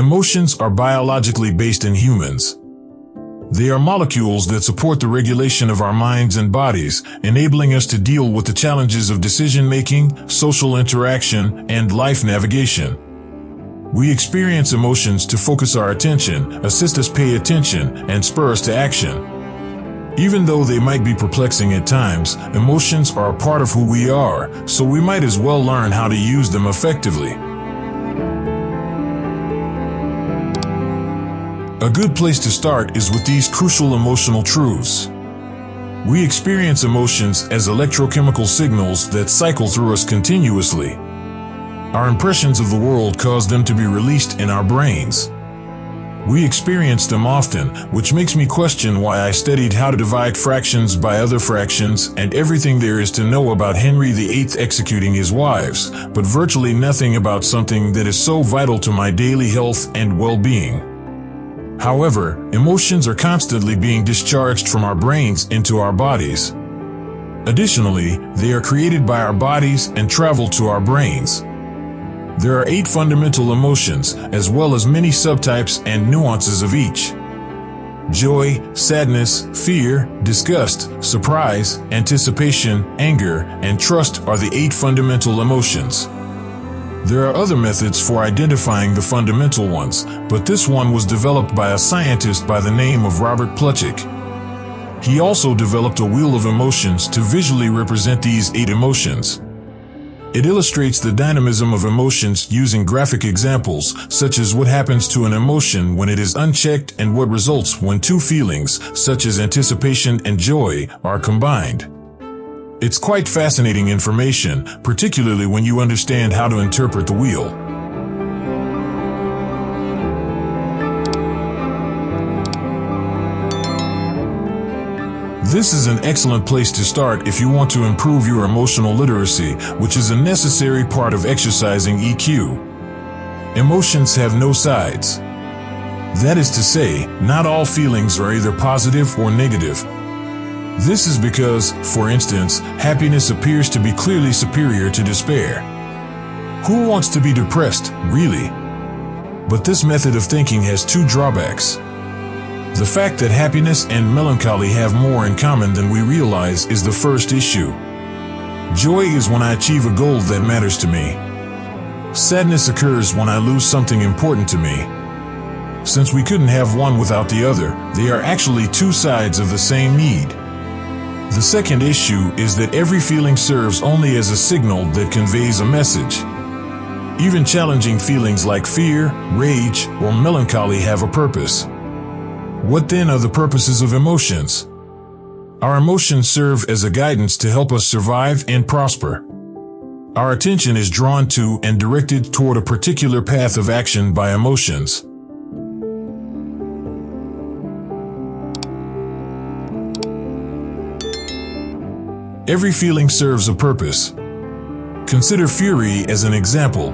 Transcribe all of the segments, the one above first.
Emotions are biologically based in humans. They are molecules that support the regulation of our minds and bodies, enabling us to deal with the challenges of decision-making, social interaction, and life navigation. We experience emotions to focus our attention, assist us pay attention, and spur us to action. Even though they might be perplexing at times, emotions are a part of who we are, so we might as well learn how to use them effectively. A good place to start is with these crucial emotional truths. We experience emotions as electrochemical signals that cycle through us continuously. Our impressions of the world cause them to be released in our brains. We experience them often, which makes me question why I studied how to divide fractions by other fractions and everything there is to know about Henry VIII executing his wives, but virtually nothing about something that is so vital to my daily health and well-being. However, emotions are constantly being discharged from our brains into our bodies. Additionally, they are created by our bodies and travel to our brains. There are 8 fundamental emotions, as well as many subtypes and nuances of each. Joy, sadness, fear, disgust, surprise, anticipation, anger, and trust are the 8 fundamental emotions. There are other methods for identifying the fundamental ones, but this one was developed by a scientist by the name of Robert Plutchik. He also developed a wheel of emotions to visually represent these 8 emotions. It illustrates the dynamism of emotions using graphic examples, such as what happens to an emotion when it is unchecked and what results when 2 feelings, such as anticipation and joy, are combined. It's quite fascinating information, particularly when you understand how to interpret the wheel. This is an excellent place to start if you want to improve your emotional literacy, which is a necessary part of exercising EQ. Emotions have no sides. That is to say, not all feelings are either positive or negative. This is because, for instance, happiness appears to be clearly superior to despair. Who wants to be depressed, really? But this method of thinking has 2 drawbacks. The fact that happiness and melancholy have more in common than we realize is the first issue. Joy is when I achieve a goal that matters to me. Sadness occurs when I lose something important to me. Since we couldn't have one without the other, they are actually 2 sides of the same need. The second issue is that every feeling serves only as a signal that conveys a message. Even challenging feelings like fear, rage, or melancholy have a purpose. What then are the purposes of emotions? Our emotions serve as a guidance to help us survive and prosper. Our attention is drawn to and directed toward a particular path of action by emotions. Every feeling serves a purpose. Consider fury as an example.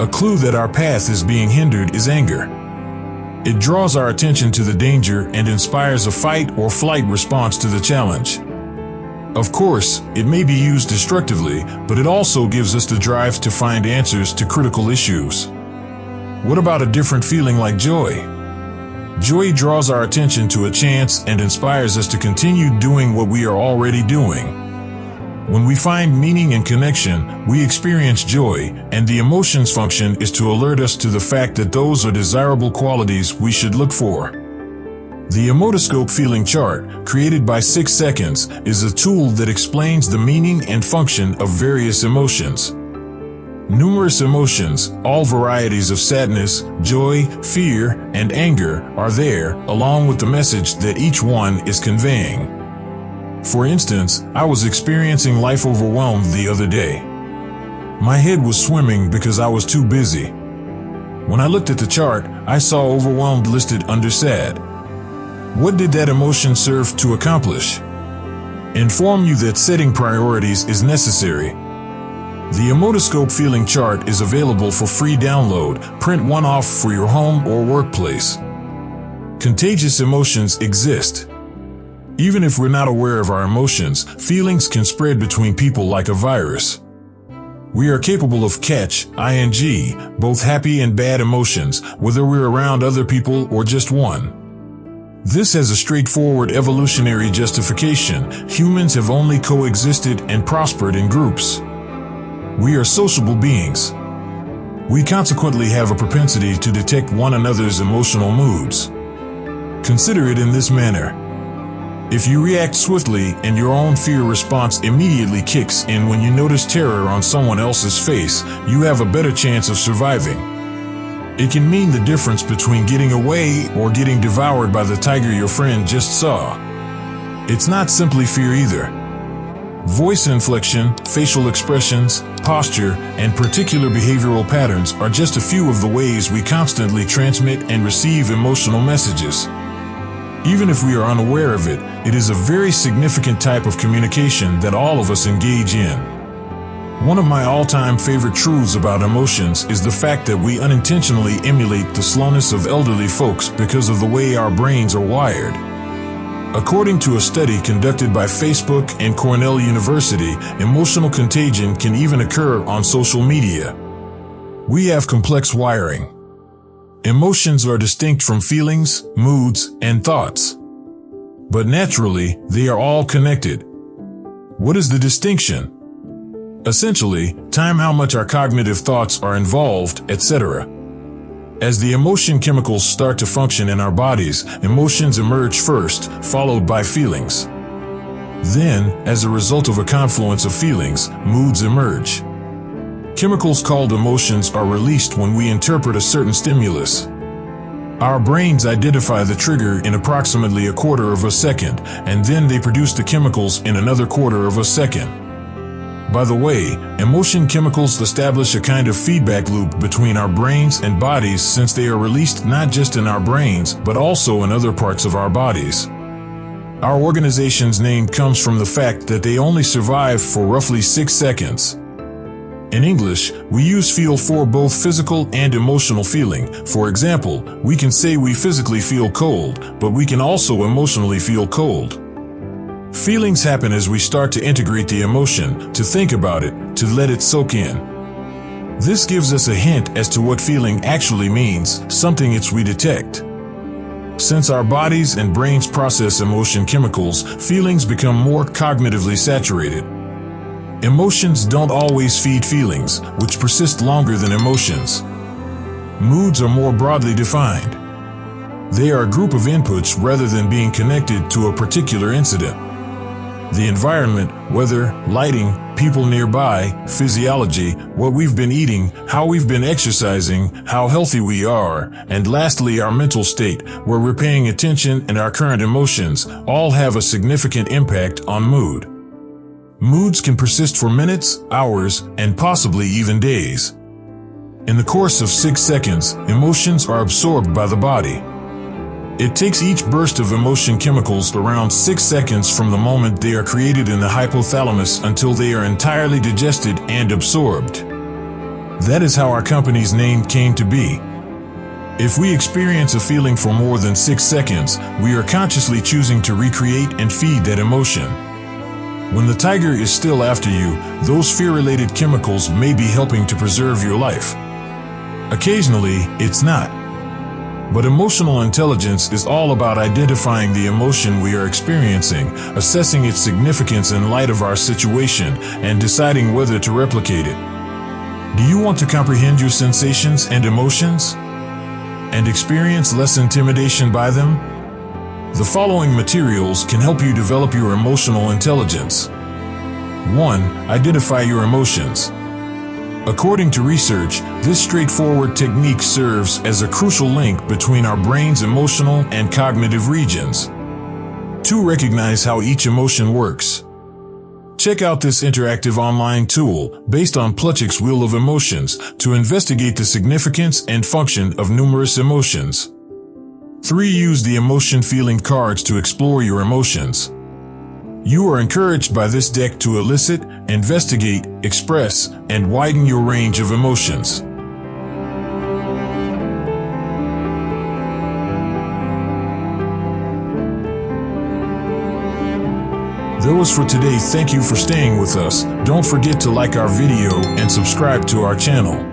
A clue that our path is being hindered is anger. It draws our attention to the danger and inspires a fight or flight response to the challenge. Of course, it may be used destructively, but it also gives us the drive to find answers to critical issues. What about a different feeling like joy? Joy draws our attention to a chance and inspires us to continue doing what we are already doing. When we find meaning and connection, we experience joy, and the emotions function is to alert us to the fact that those are desirable qualities we should look for. The Emotoscope Feeling Chart, created by 6 Seconds, is a tool that explains the meaning and function of various emotions. Numerous emotions, all varieties of sadness, joy, fear, and anger, are there, along with the message that each one is conveying. For instance, I was experiencing life overwhelmed the other day. My head was swimming because I was too busy. When I looked at the chart, I saw overwhelmed listed under sad. What did that emotion serve to accomplish? Inform you that setting priorities is necessary. The Emotoscope Feeling Chart is available for free download. Print one off for your home or workplace. Contagious emotions exist. Even if we're not aware of our emotions, feelings can spread between people like a virus. We are capable of ing, both happy and bad emotions, whether we're around other people or just one. This has a straightforward evolutionary justification. Humans have only coexisted and prospered in groups. We are sociable beings. We consequently have a propensity to detect one another's emotional moods. Consider it in this manner. If you react swiftly and your own fear response immediately kicks in when you notice terror on someone else's face, you have a better chance of surviving. It can mean the difference between getting away or getting devoured by the tiger your friend just saw. It's not simply fear either. Voice inflection, facial expressions, posture, and particular behavioral patterns are just a few of the ways we constantly transmit and receive emotional messages. Even if we are unaware of it, it is a very significant type of communication that all of us engage in. One of my all-time favorite truths about emotions is the fact that we unintentionally emulate the slowness of elderly folks because of the way our brains are wired. According to a study conducted by Facebook and Cornell University, emotional contagion can even occur on social media. We have complex wiring. Emotions are distinct from feelings, moods, and thoughts. But naturally, they are all connected. What is the distinction? Essentially, time, how much our cognitive thoughts are involved, etc. As the emotion chemicals start to function in our bodies, emotions emerge first, followed by feelings. Then, as a result of a confluence of feelings, moods emerge. Chemicals called emotions are released when we interpret a certain stimulus. Our brains identify the trigger in approximately a quarter of a second, and then they produce the chemicals in another quarter of a second. By the way, emotion chemicals establish a kind of feedback loop between our brains and bodies, since they are released not just in our brains, but also in other parts of our bodies. Our organization's name comes from the fact that they only survive for roughly 6 seconds. In English, we use feel for both physical and emotional feeling. For example, we can say we physically feel cold, but we can also emotionally feel cold. Feelings happen as we start to integrate the emotion, to think about it, to let it soak in. This gives us a hint as to what feeling actually means, something we detect. Since our bodies and brains process emotion chemicals, feelings become more cognitively saturated. Emotions don't always feed feelings, which persist longer than emotions. Moods are more broadly defined. They are a group of inputs rather than being connected to a particular incident. The environment, weather, lighting, people nearby, physiology, what we've been eating, how we've been exercising, how healthy we are, and lastly our mental state, where we're paying attention, and our current emotions, all have a significant impact on mood. Moods can persist for minutes, hours, and possibly even days. In the course of 6 seconds, emotions are absorbed by the body. It takes each burst of emotion chemicals around 6 seconds from the moment they are created in the hypothalamus until they are entirely digested and absorbed. That is how our company's name came to be. If we experience a feeling for more than 6 seconds, we are consciously choosing to recreate and feed that emotion. When the tiger is still after you, those fear-related chemicals may be helping to preserve your life. Occasionally, it's not. But emotional intelligence is all about identifying the emotion we are experiencing, assessing its significance in light of our situation, and deciding whether to replicate it. Do you want to comprehend your sensations and emotions? And experience less intimidation by them? The following materials can help you develop your emotional intelligence. 1. Identify your emotions. According to research, this straightforward technique serves as a crucial link between our brain's emotional and cognitive regions. 2. Recognize how each emotion works. Check out this interactive online tool, based on Plutchik's Wheel of Emotions, to investigate the significance and function of numerous emotions. 3. Use the emotion feeling cards to explore your emotions. You are encouraged by this deck to elicit, investigate, express, and widen your range of emotions. That was for today. Thank you for staying with us. Don't forget to like our video and subscribe to our channel.